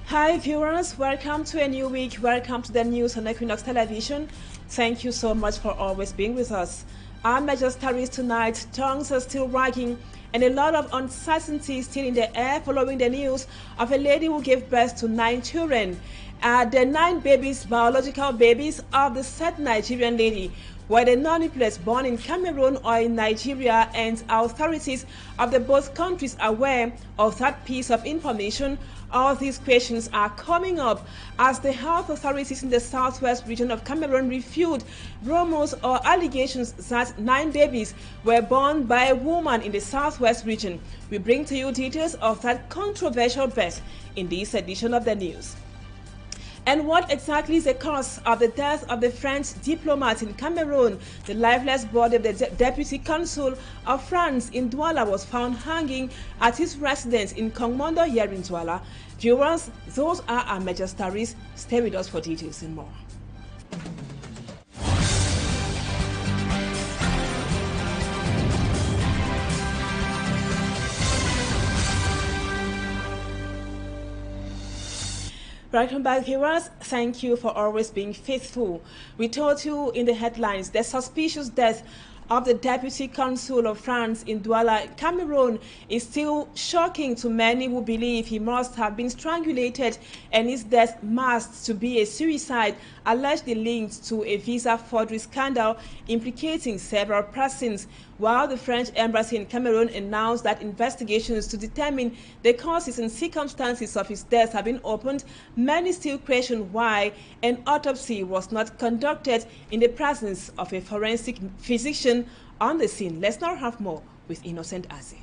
Hi viewers, welcome to a new week. Welcome to the news on Equinoxe television. Thank you so much for always being with us. Our major stories tonight: tongues are still wagging and a lot of uncertainty still in the air following the news of a lady who gave birth to 9 children. The 9 babies, biological babies of the said Nigerian lady, were the non-triplets born in Cameroon or in Nigeria, and authorities of the both countries are aware of that piece of information. All these questions are coming up as the health authorities in the southwest region of Cameroon refute rumors or allegations that 9 babies were born by a woman in the southwest region. We bring to you details of that controversial birth in this edition of the news. And what exactly is the cause of the death of the French diplomat in Cameroon? The lifeless body of the deputy consul of France in Douala was found hanging at his residence in Kongmondo here in Douala. Viewers, those are our major stories. Stay with us for details and more. Welcome back, viewers. Thank you for always being faithful. We told you in the headlines the suspicious death of the deputy consul of France in Douala, Cameroon, is still shocking to many who believe he must have been strangulated and his death must to be a suicide, allegedly linked to a visa forgery scandal implicating several persons. While the French embassy in Cameroon announced that investigations to determine the causes and circumstances of his death have been opened, many still question why an autopsy was not conducted in the presence of a forensic physician on the scene. Let's now have more with Innocent Aze.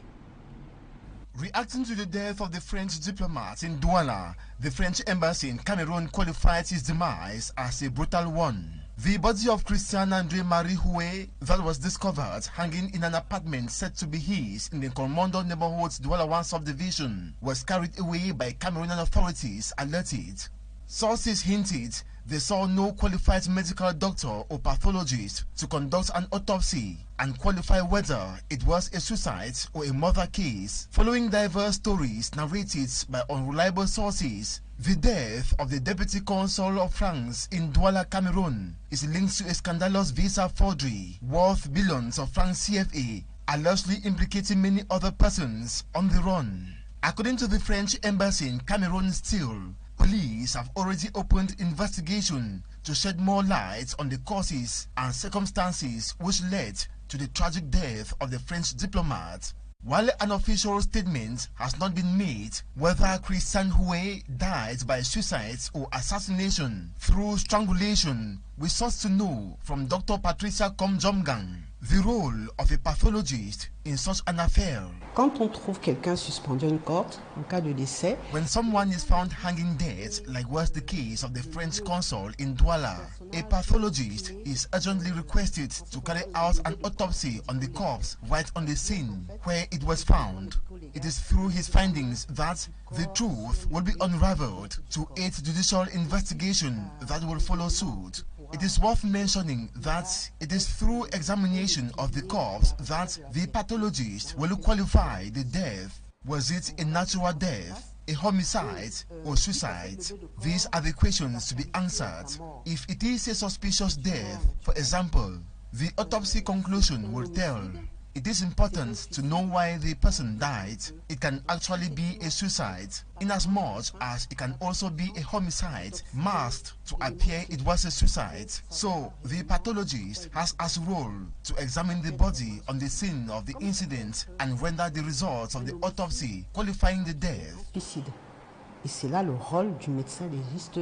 Reacting to the death of the French diplomat in Douala, the French embassy in Cameroon qualified his demise as a brutal one. The body of Christian André-Marie Jouées that was discovered hanging in an apartment said to be his in the Kongmondo neighborhood's Douala 1 subdivision was carried away by Cameroonian authorities, alerted. Sources hinted they saw no qualified medical doctor or pathologist to conduct an autopsy and qualify whether it was a suicide or a murder case. Following diverse stories narrated by unreliable sources, the death of the deputy consul of France in Douala, Cameroon is linked to a scandalous visa forgery worth billions of francs CFA, allegedly implicating many other persons on the run. According to the French embassy in Cameroon still, police have already opened investigation to shed more light on the causes and circumstances which led to the tragic death of the French diplomat. While an official statement has not been made whether Christian Jouées died by suicide or assassination through strangulation, we sought to know from Dr. Patricia Komjomgang the role of a pathologist in such an affair. Quand on trouve quelqu'un suspendu à une corde, en cas de décès, when someone is found hanging dead, like was the case of the French consul in Douala, a pathologist is urgently requested to carry out an autopsy on the corpse right on the scene where it was found. It is through his findings that the truth will be unraveled to aid judicial investigation that will follow suit. It is worth mentioning that it is through examination of the corpse that the pathologist will qualify the death. Was it a natural death, a homicide, or suicide? These are the questions to be answered. If it is a suspicious death, for example, the autopsy conclusion will tell. It is important to know why the person died. It can actually be a suicide, inasmuch as it can also be a homicide masked to appear it was a suicide. So, the pathologist has as role to examine the body on the scene of the incident and render the results of the autopsy qualifying the death. Et c'est là le rôle du médecin légiste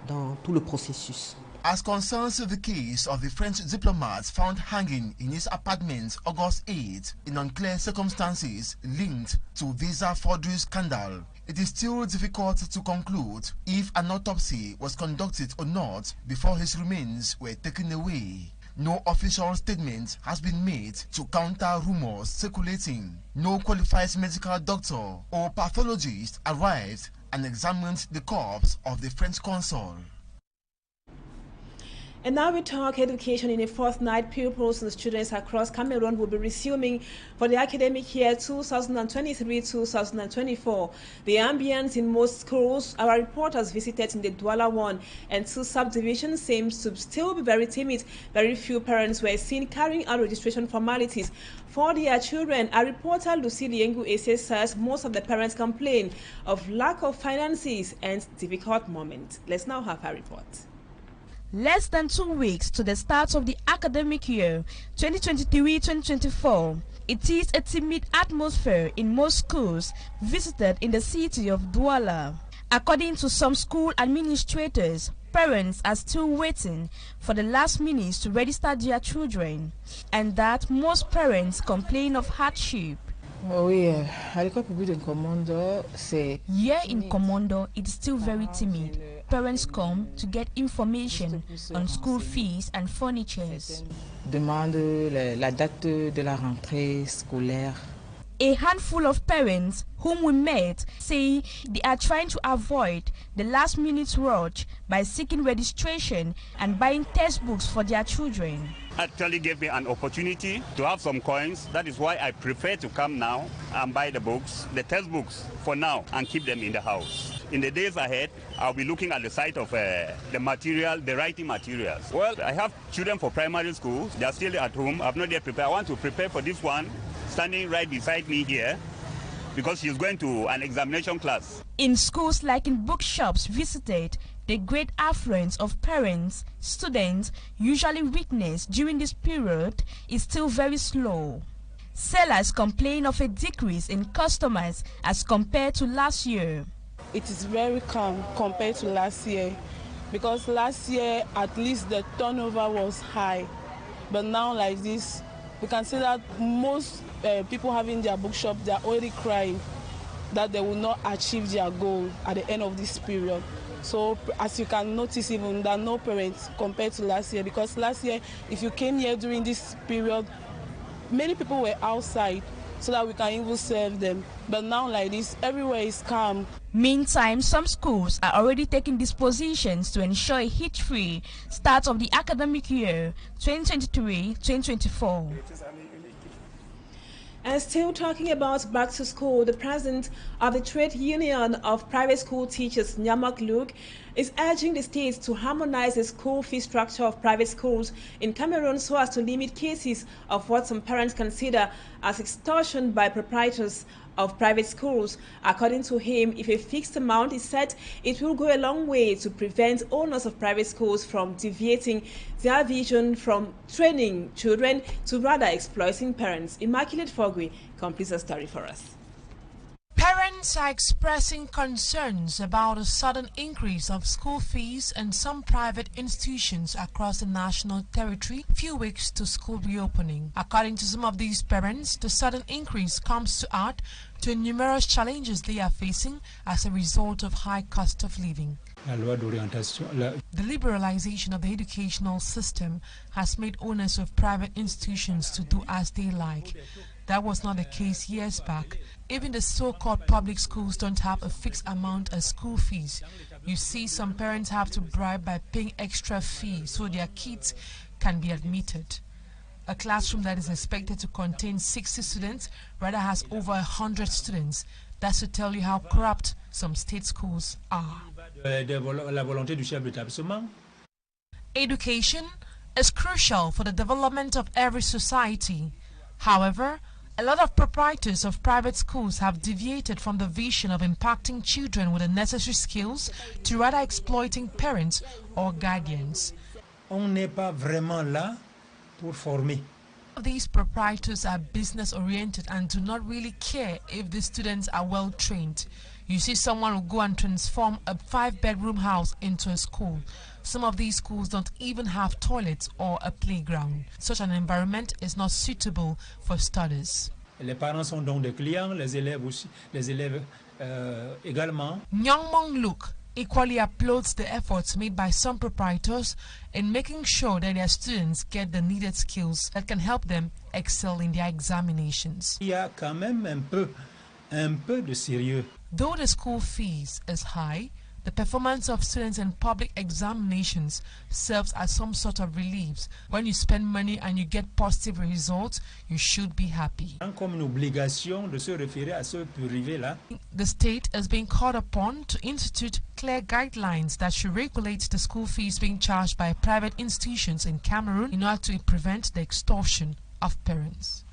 dans tout le processus. As concerns the case of the French diplomat found hanging in his apartment August 8 in unclear circumstances linked to visa forgery scandal, it is still difficult to conclude if an autopsy was conducted or not before his remains were taken away. No official statement has been made to counter rumors circulating. No qualified medical doctor or pathologist arrived and examined the corpse of the French consul. And now we talk education. In a fortnight, pupils and students across Cameroon will be resuming for the academic year 2023-2024. The ambience in most schools, our reporters visited in the Douala 1 and 2 subdivisions, seems to still be very timid. Very few parents were seen carrying out registration formalities for their children. Our reporter Lucy Liengu Ese says most of the parents complain of lack of finances and difficult moments. Let's now have her report. Less than 2 weeks to the start of the academic year 2023-2024, it is a timid atmosphere in most schools visited in the city of Douala. According to some school administrators, parents are still waiting for the last minute to register their children, and that most parents complain of hardship. Here in Commando, it's still very timid. Parents come to get information on school fees and furnitures. Demande la date de la rentrée scolaire. A handful of parents whom we met say they are trying to avoid the last-minute rush by seeking registration and buying textbooks for their children. Actually gave me an opportunity to have some coins. That is why I prefer to come now and buy the books, the textbooks for now, and keep them in the house. In the days ahead, I'll be looking at the site of the material, the writing materials. Well, I have children for primary school. They are still at home. I've not yet prepared. I want to prepare for this one, standing right beside me here, because she's going to an examination class. In schools like in bookshops visited, the great affluence of parents, students usually witnessed during this period is still very slow. Sellers complain of a decrease in customers as compared to last year. It is very calm compared to last year, because last year at least the turnover was high, but now like this, we can see that most people having their bookshop, they are already crying that they will not achieve their goal at the end of this period. So as you can notice, even there are no parents compared to last year, because last year if you came here during this period, many people were outside so that we can even serve them. But now like this, everywhere is calm. Meantime, some schools are already taking dispositions to ensure a hitch-free start of the academic year 2023-2024. And still talking about back to school, the president of the Trade Union of Private School Teachers, Nyamak Luke, is urging the states to harmonize the school fee structure of private schools in Cameroon so as to limit cases of what some parents consider as extortion by proprietors of private schools. According to him, if a fixed amount is set, it will go a long way to prevent owners of private schools from deviating their vision from training children to rather exploiting parents. Immaculate Fogwe completes the story for us. Parents are expressing concerns about a sudden increase of school fees in some private institutions across the national territory, few weeks to school reopening. According to some of these parents, the sudden increase comes to add to numerous challenges they are facing as a result of high cost of living. The liberalization of the educational system has made owners of private institutions to do as they like. That was not the case years back. Even the so-called public schools don't have a fixed amount as school fees. You see, some parents have to bribe by paying extra fees so their kids can be admitted. A classroom that is expected to contain 60 students rather has over 100 students. That's to tell you how corrupt some state schools are. Education is crucial for the development of every society. However, a lot of proprietors of private schools have deviated from the vision of impacting children with the necessary skills to rather exploiting parents or guardians. On n'est pas vraiment là pour former. These proprietors are business-oriented and do not really care if the students are well trained. You see, someone will go and transform a 5-bedroom house into a school. Some of these schools don't even have toilets or a playground. Such an environment is not suitable for studies. Les parents sont donc des clients, les élèves aussi, les élèves également. Nyangmong Luke equally applauds the efforts made by some proprietors in making sure that their students get the needed skills that can help them excel in their examinations. Il y a quand même un peu de sérieux. Though the school fees is high, The performance of students in public examinations serves as some sort of relief. When you spend money and you get positive results, you should be happy. Comme une obligation de se référer à ce privé-là. The state is being called upon to institute clear guidelines that should regulate the school fees being charged by private institutions in Cameroon in order to prevent the extortion of parents.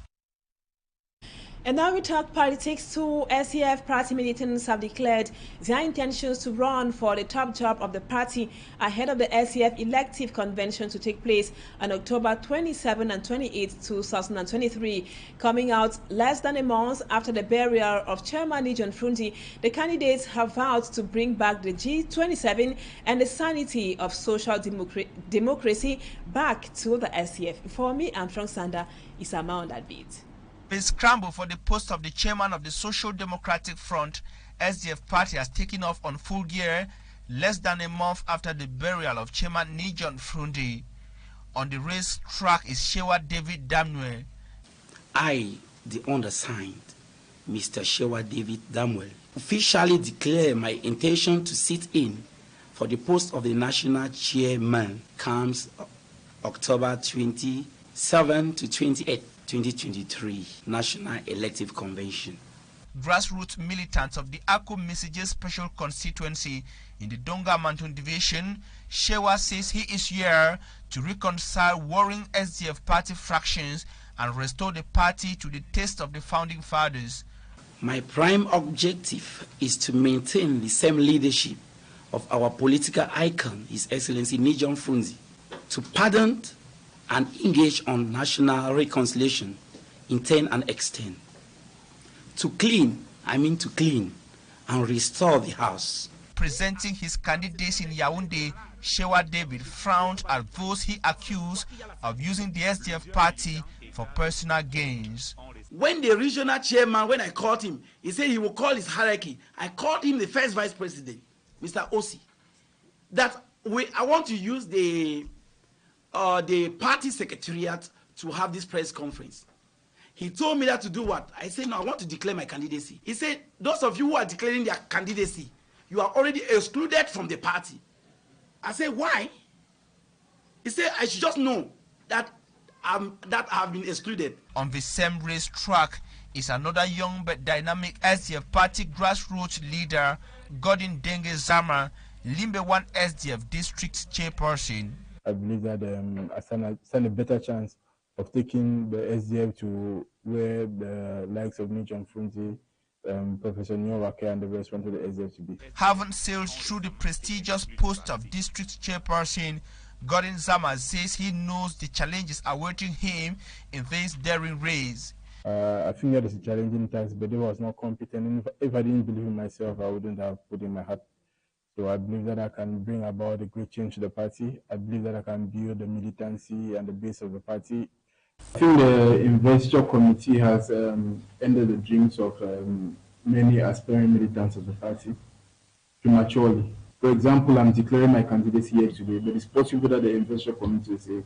And now we talk politics. Two SEF party militants have declared their intentions to run for the top job of the party ahead of the SEF elective convention to take place on October 27 and 28, 2023. Coming out less than a month after the burial of Chairman Nijon Frundi, the candidates have vowed to bring back the G27 and the sanity of social democracy back to the SEF. For me, I'm Frank Sander. Isama on that beat. The scramble for the post of the chairman of the Social Democratic Front, SDF party, has taken off on full gear less than a month after the burial of Chairman Nijon Frundi. On the race track is Shewa David Damwe. I, the undersigned, Mr. Shewa David Damwe, officially declare my intention to sit in for the post of the national chairman comes October 27 to 28. 2023 National Elective Convention. Grassroots militants of the Ako Messages Special Constituency in the Donga Mountain Division, Shewa says he is here to reconcile warring SDF party fractions and restore the party to the taste of the founding fathers. My prime objective is to maintain the same leadership of our political icon, His Excellency Nijon Frundi, to pardon and engage on national reconciliation, intend and extend. To clean and restore the house. Presenting his candidacy in Yaoundé, Shewa David frowned at those he accused of using the SDF party for personal gains. When the regional chairman, when I called him, he said he will call his hierarchy. I called him the first vice president, Mr. Osi, that I want to use the party secretariat to have this press conference. He told me that to do what? I said, no, I want to declare my candidacy. He said, those of you who are declaring their candidacy, you are already excluded from the party. I said, why? He said, I should just know that I have been excluded. On the same race track is another young but dynamic SDF party grassroots leader, Godin Dengue Zama, Limbe 1 SDF district chairperson. I believe that I stand a better chance of taking the SDF to where the likes of Nijon Frundi, Professor Nyowake and the rest wanted the SDF to be. Having sailed through the prestigious post of district chairperson, Godin Zama says he knows the challenges awaiting him in this daring race. I think that is a challenging task, but I was not competent. And if I didn't believe in myself, I wouldn't have put in my heart. So I believe that I can bring about a great change to the party. I believe that I can build the militancy and the base of the party. I think the investiture committee has ended the dreams of many aspiring militants of the party prematurely. For example, I'm declaring my candidacy here today, but it's possible that the investiture committee will say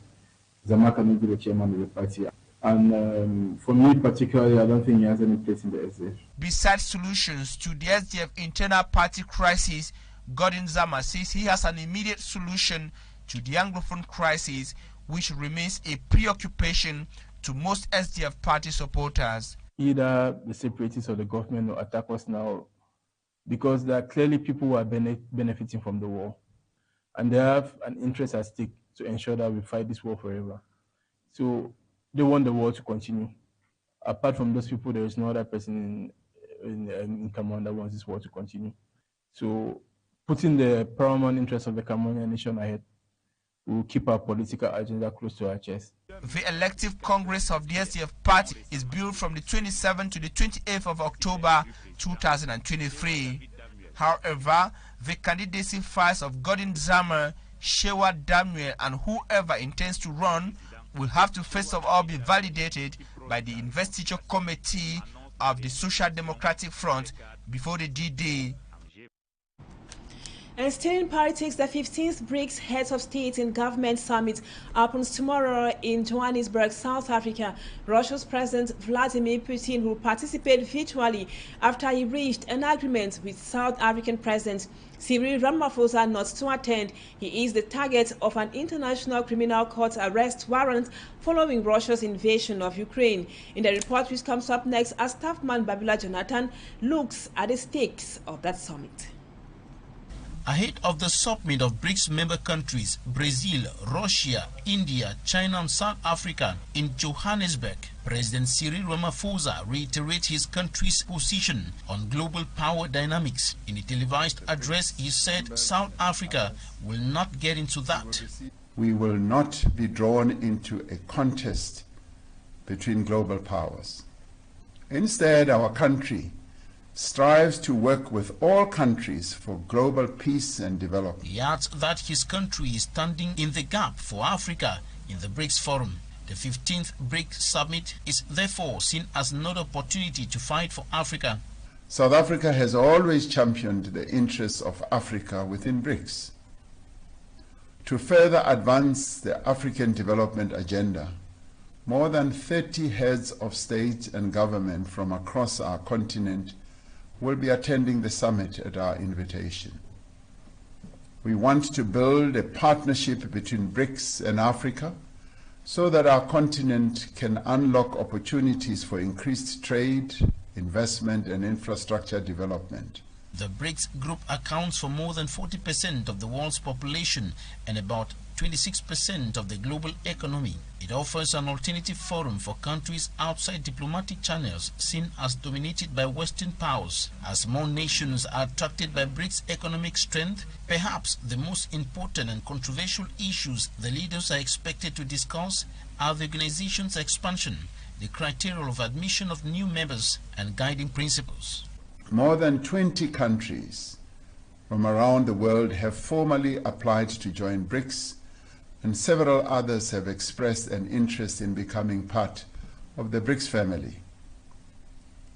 Zama cannot be the chairman of the party. And for me particularly, I don't think he has any place in the SDF. Besides solutions to the SDF internal party crisis, Godin Zama says he has an immediate solution to the Anglophone crisis, which remains a preoccupation to most SDF party supporters. Either the separatists or the government will attack us now because there are clearly people who are benefiting from the war. And they have an interest at stake to ensure that we fight this war forever. So they want the war to continue. Apart from those people, there is no other person in Cameroon that wants this war to continue. So putting the paramount interest of the Cameroonian nation ahead will keep our political agenda close to our chest. The elective Congress of the SDF party is built from the 27th to the 28th of October 2023. However, the candidacy files of Godin Zama, Shewa Damwe, and whoever intends to run will have to first of all be validated by the investiture committee of the Social Democratic Front before the D-Day. And still in politics, the 15th BRICS Heads of State and Government Summit opens tomorrow in Johannesburg, South Africa. Russia's President Vladimir Putin will participate virtually after he reached an agreement with South African President Cyril Ramaphosa not to attend. He is the target of an international criminal court arrest warrant following Russia's invasion of Ukraine. In the report which comes up next, our staffman Babila Jonathan looks at the stakes of that summit. Ahead of the summit of BRICS member countries, Brazil, Russia, India, China and South Africa in Johannesburg, President Cyril Ramaphosa reiterates his country's position on global power dynamics. In a televised address, he said South Africa will not get into that. We will not be drawn into a contest between global powers. Instead, our country strives to work with all countries for global peace and development. He adds that his country is standing in the gap for Africa in the BRICS Forum. The 15th BRICS Summit is therefore seen as another opportunity to fight for Africa. South Africa has always championed the interests of Africa within BRICS. To further advance the African development agenda, more than 30 heads of state and government from across our continent will be attending the summit at our invitation. We want to build a partnership between BRICS and Africa so that our continent can unlock opportunities for increased trade, investment and infrastructure development. The BRICS group accounts for more than 40% of the world's population and about 26% of the global economy. It offers an alternative forum for countries outside diplomatic channels seen as dominated by Western powers. As more nations are attracted by BRICS' economic strength, perhaps the most important and controversial issues the leaders are expected to discuss are the organization's expansion, the criteria of admission of new members, and guiding principles. More than 20 countries from around the world have formally applied to join BRICS, and several others have expressed an interest in becoming part of the BRICS family.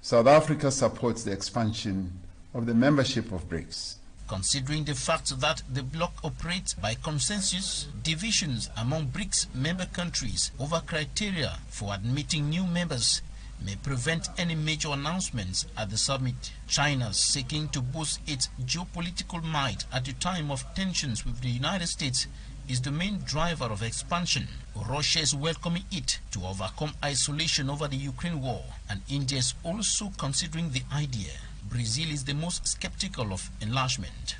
South Africa supports the expansion of the membership of BRICS. Considering the fact that the bloc operates by consensus, divisions among BRICS member countries over criteria for admitting new members may prevent any major announcements at the summit. China, seeking to boost its geopolitical might at a time of tensions with the United States, is the main driver of expansion. Russia is welcoming it to overcome isolation over the Ukraine war, and India is also considering the idea. Brazil is the most skeptical of enlargement.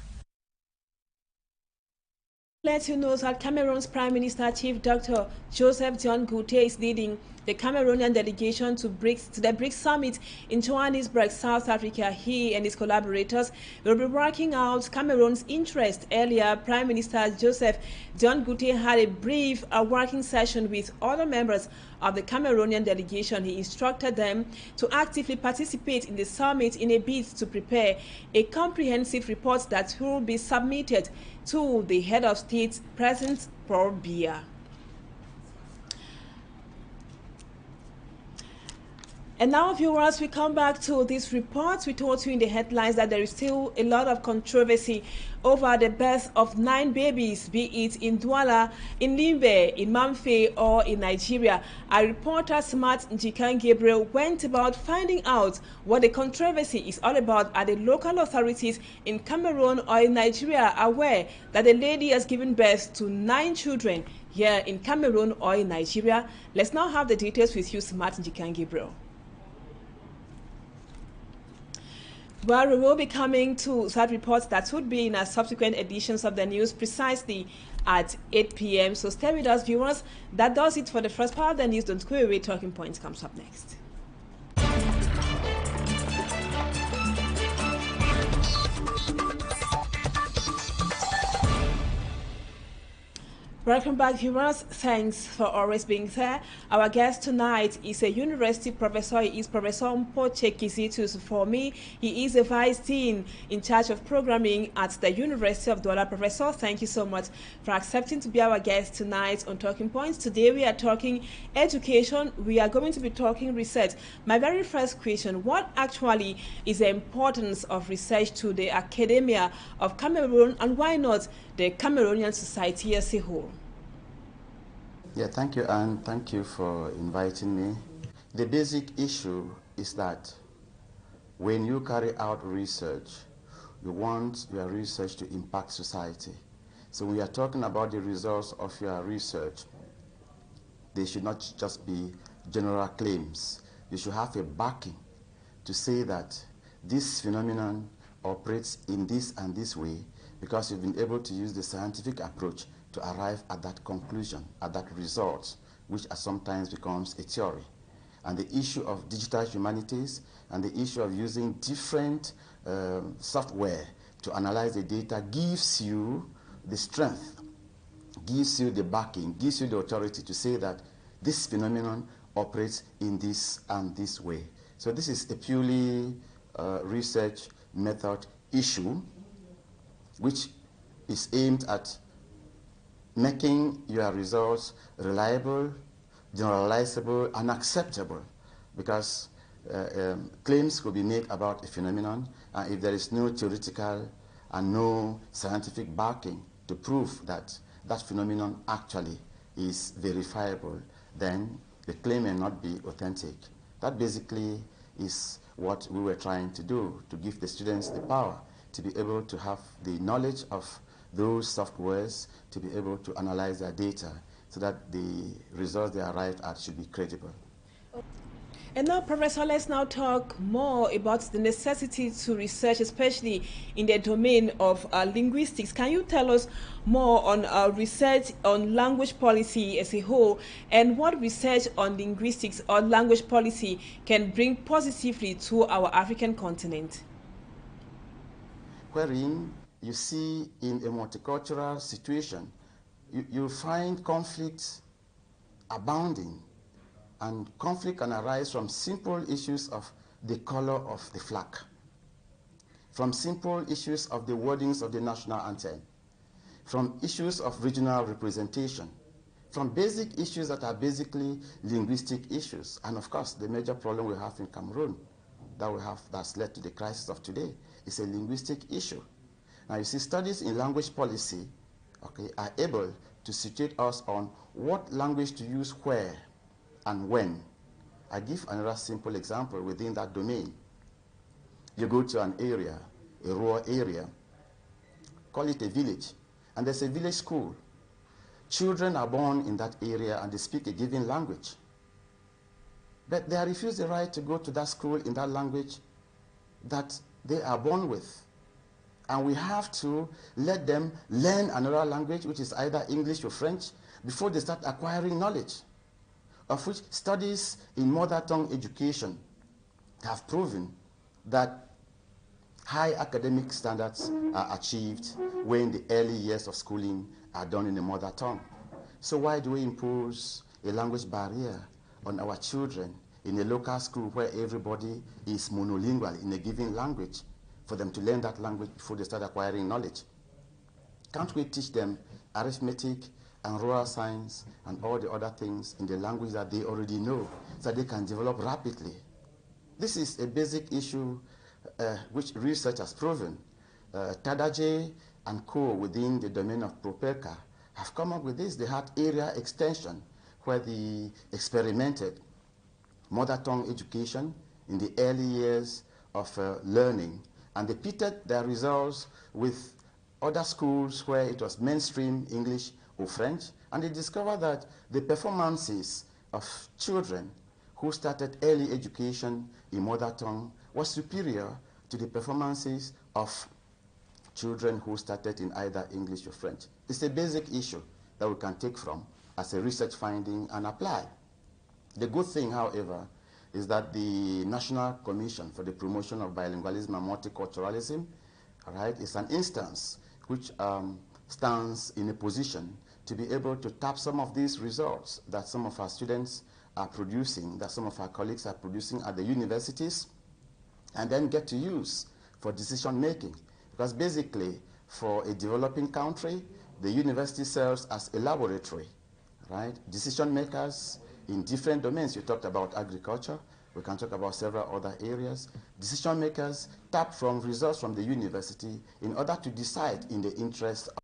Let you know that Cameroon's Prime Minister Chief Dr. Joseph John Goute is leading the Cameroonian delegation to the BRICS Summit in Johannesburg, South Africa. He and his collaborators will be working out Cameroon's interest. Earlier, Prime Minister Joseph John Goute had a brief working session with other members of the Cameroonian delegation. He instructed them to actively participate in the summit in a bid to prepare a comprehensive report that will be submitted to the head of state, President Paul Biya. And now, viewers, we come back to this report. We told you in the headlines that there is still a lot of controversy over the birth of 9 babies, be it in Douala, in Limbe, in Mamfe, or in Nigeria. Our reporter, Smart Njikan Gabriel, went about finding out what the controversy is all about. Are the local authorities in Cameroon or in Nigeria aware that the lady has given birth to 9 children here in Cameroon or in Nigeria? Let's now have the details with you, Smart Njikan Gabriel. Well, we will be coming to that report that would be in our subsequent editions of the news precisely at 8 p.m. So stay with us, viewers. That does it for the first part of the news. Don't go away. Talking Points comes up next. Welcome back, viewers. Thanks for always being there. Our guest tonight is a university professor. He is Professor Mpoche Kisitus for me. He is a vice dean in charge of programming at the University of Douala. Professor, thank you so much for accepting to be our guest tonight on Talking Points. Today we are talking education. We are going to be talking research. My very first question, what actually is the importance of research to the academia of Cameroon, and why not the Cameroonian society as a whole? Yeah, thank you, and thank you for inviting me. The basic issue is that when you carry out research, you want your research to impact society. So when you are talking about the results of your research, they should not just be general claims. You should have a backing to say that this phenomenon operates in this and this way because you've been able to use the scientific approach to arrive at that conclusion, at that result, which sometimes becomes a theory. And the issue of digital humanities and the issue of using different software to analyze the data gives you the strength, gives you the backing, gives you the authority to say that this phenomenon operates in this and this way. So this is a purely research method issue which is aimed at making your results reliable, generalizable, and acceptable, because claims could be made about a phenomenon, and if there is no theoretical and no scientific backing to prove that that phenomenon actually is verifiable, then the claim may not be authentic. That basically is what we were trying to do, to give the students the power to be able to have the knowledge of those softwares, to be able to analyze their data so that the results they arrived at should be credible. And now, Professor, let's now talk more about the necessity to research, especially in the domain of linguistics. Can you tell us more on research on language policy as a whole, and what research on linguistics or language policy can bring positively to our African continent? Wherein you see in a multicultural situation, you find conflicts abounding, and conflict can arise from simple issues of the color of the flag, from simple issues of the wordings of the national anthem, from issues of regional representation, from basic issues that are basically linguistic issues. And of course, the major problem we have in Cameroon that's led to the crisis of today is a linguistic issue. Now you see, studies in language policy, are able to situate us on what language to use where and when. I give another simple example within that domain. You go to an area, a rural area, call it a village, and there's a village school. Children are born in that area and they speak a given language. But they are refused the right to go to that school in that language that they are born with. And we have to let them learn another language, which is either English or French, before they start acquiring knowledge, of which studies in mother tongue education have proven that high academic standards are achieved when the early years of schooling are done in the mother tongue. So why do we impose a language barrier on our children in a local school where everybody is monolingual in a given language, for them to learn that language before they start acquiring knowledge? Can't we teach them arithmetic and rural science and all the other things in the language that they already know so that they can develop rapidly? This is a basic issue which research has proven. Tadaje and co within the domain of Propelka have come up with this. They had area extension where they experimented mother tongue education in the early years of learning, and they pitted their results with other schools where it was mainstream English or French, and they discovered that the performances of children who started early education in mother tongue was superior to the performances of children who started in either English or French. It's a basic issue that we can take from as a research finding and apply. The good thing, however, is that the National Commission for the Promotion of Bilingualism and Multiculturalism, is an instance which stands in a position to be able to tap some of these results that some of our students are producing, that some of our colleagues are producing at the universities, and then get to use for decision making. Because basically, for a developing country, the university serves as a laboratory, right? Decision makers in different domains. You talked about agriculture. We can talk about several other areas. Decision makers tap from results from the university in order to decide in the interest of.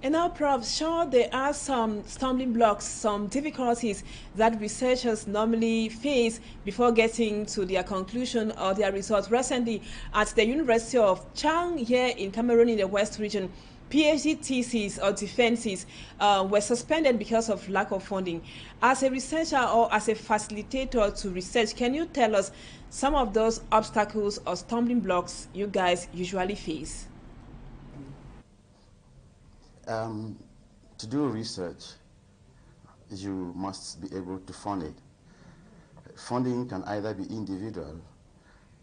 And now, Prof, sure, there are some stumbling blocks, some difficulties that researchers normally face before getting to their conclusion or their results. Recently, at the University of Chang here in Cameroon in the West region, PhD theses or defenses were suspended because of lack of funding. As a researcher or as a facilitator to research, can you tell us some of those obstacles or stumbling blocks you guys usually face? To do research, you must be able to fund it. Funding can either be individual,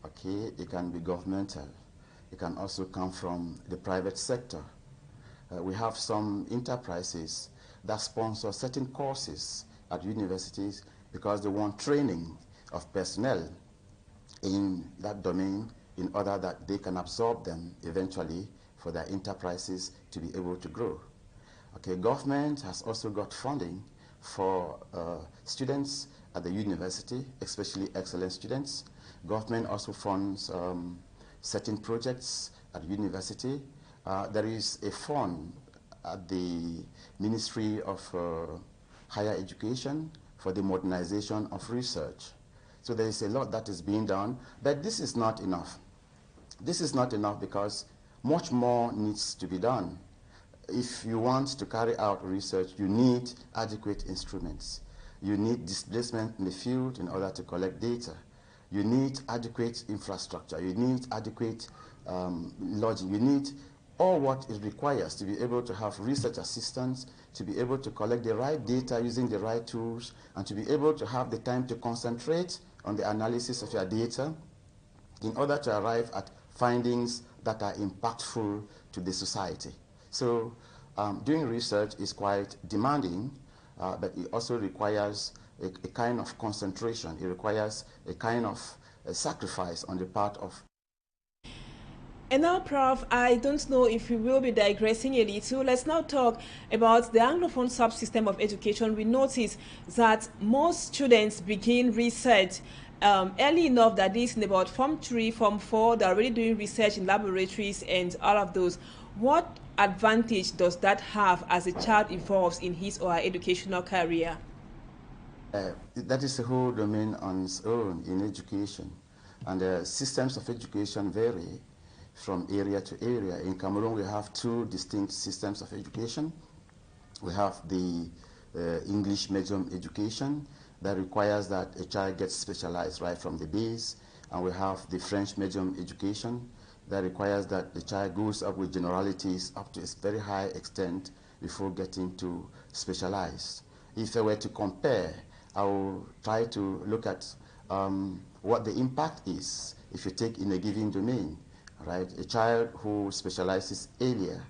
okay, it can be governmental, it can also come from the private sector. We have some enterprises that sponsor certain courses at universities because they want training of personnel in that domain in order that they can absorb them eventually for their enterprises to be able to grow. Okay, government has also got funding for students at the university, especially excellent students. Government also funds certain projects at university. There is a fund at the Ministry of Higher Education for the modernization of research. So there is a lot that is being done, but this is not enough. This is not enough because much more needs to be done. If you want to carry out research, you need adequate instruments. You need displacement in the field in order to collect data. You need adequate infrastructure. You need adequate lodging. You need all what it requires to be able to have research assistants, to be able to collect the right data using the right tools, and to be able to have the time to concentrate on the analysis of your data in order to arrive at findings that are impactful to the society. So doing research is quite demanding, but it also requires a kind of concentration. It requires a kind of sacrifice on the part of. And now, Prof, I don't know if we will be digressing a little. Let's now talk about the Anglophone subsystem of education. We notice that most students begin research early enough, that is in about Form 3, Form 4, they're already doing research in laboratories and all of those. What advantage does that have as a child evolves in his or her educational career? That is a whole domain on its own in education. And systems of education vary from area to area. In Cameroon, we have two distinct systems of education. We have the English medium education that requires that a child gets specialized right from the base, and we have the French medium education that requires that the child goes up with generalities up to a very high extent before getting to specialized. If I were to compare, I will try to look at what the impact is if you take in a given domain. Right, a child who specializes earlier,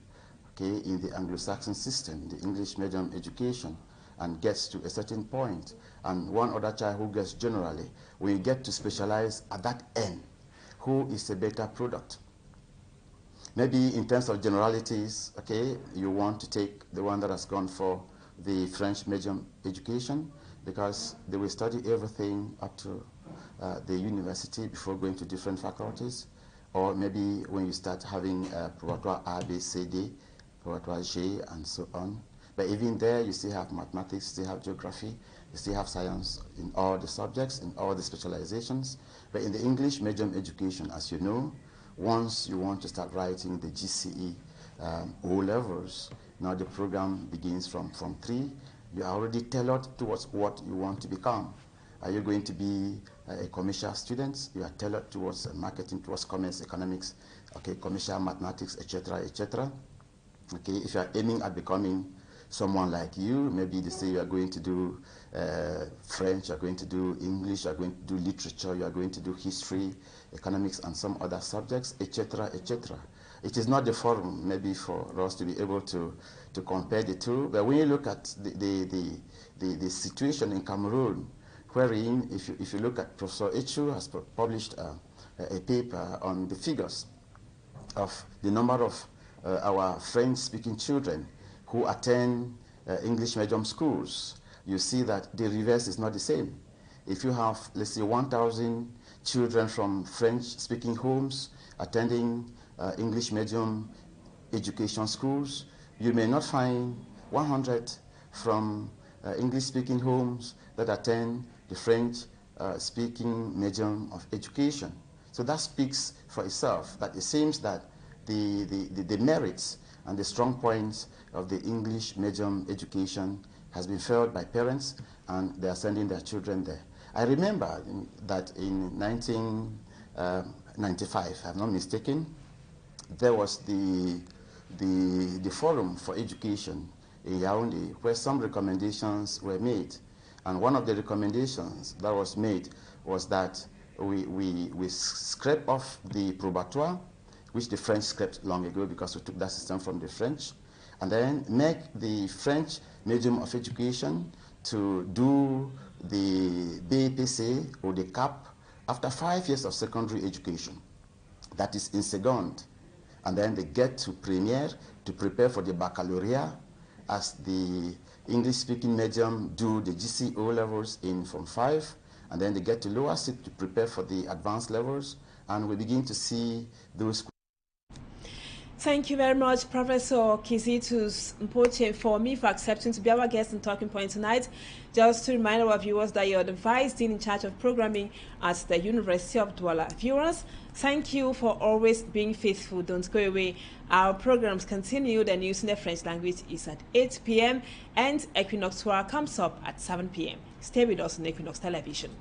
okay, in the Anglo-Saxon system, the English medium education, and gets to a certain point, and one other child who gets generally, when you get to specialize at that end, who is a better product? Maybe in terms of generalities, okay, you want to take the one that has gone for the French medium education because they will study everything up to the university before going to different faculties. Or maybe when you start having probatoire A, B, C, D, probatoire G, and so on. But even there, you still have mathematics, you still have geography, you still have science in all the subjects, in all the specializations. But in the English medium education, as you know, once you want to start writing the GCE O levels, now the program begins from Form 3. You are already tailored towards what you want to become. Are you going to be a commercial student? You are tailored towards marketing, towards commerce, economics, okay, commercial mathematics, etc., etc. Okay, if you are aiming at becoming someone like you, maybe they say you are going to do French, you are going to do English, you are going to do literature, you are going to do history, economics, and some other subjects, etc., etc. it is not the forum maybe for us to be able to compare the two. But when you look at the situation in Cameroon, wherein if you look at Professor Echu has published a paper on the figures of the number of our French-speaking children who attend English medium schools, you see that the reverse is not the same. If you have, let's say, 1,000 children from French-speaking homes attending English medium education schools, you may not find 100 from English-speaking homes that attend the French-speaking medium of education. So that speaks for itself, that it seems that the merits and the strong points of the English medium education has been felt by parents, and they are sending their children there. I remember that in 1995, if I'm not mistaken, there was the Forum for Education in Yaoundé, where some recommendations were made. And one of the recommendations that was made was that we scrape off the probatoire, which the French scraped long ago because we took that system from the French, and then make the French medium of education to do the BPC or the CAP after 5 years of secondary education. That is in second. And then they get to premiere to prepare for the baccalaureate, as the English-speaking medium do the GCO levels in Form 5, and then they get to lower seat to prepare for the advanced levels, and we begin to see those. Thank you very much, Professor Kizzitus Mpoche, for accepting to be our guest and talking point tonight. Just to remind our viewers that you're the Vice Dean in charge of programming at the University of Douala. Viewers, thank you for always being faithful. Don't go away. Our programs continue. The news in the French language is at 8 p.m. and Equinoxe comes up at 7 p.m. Stay with us on Equinoxe Television.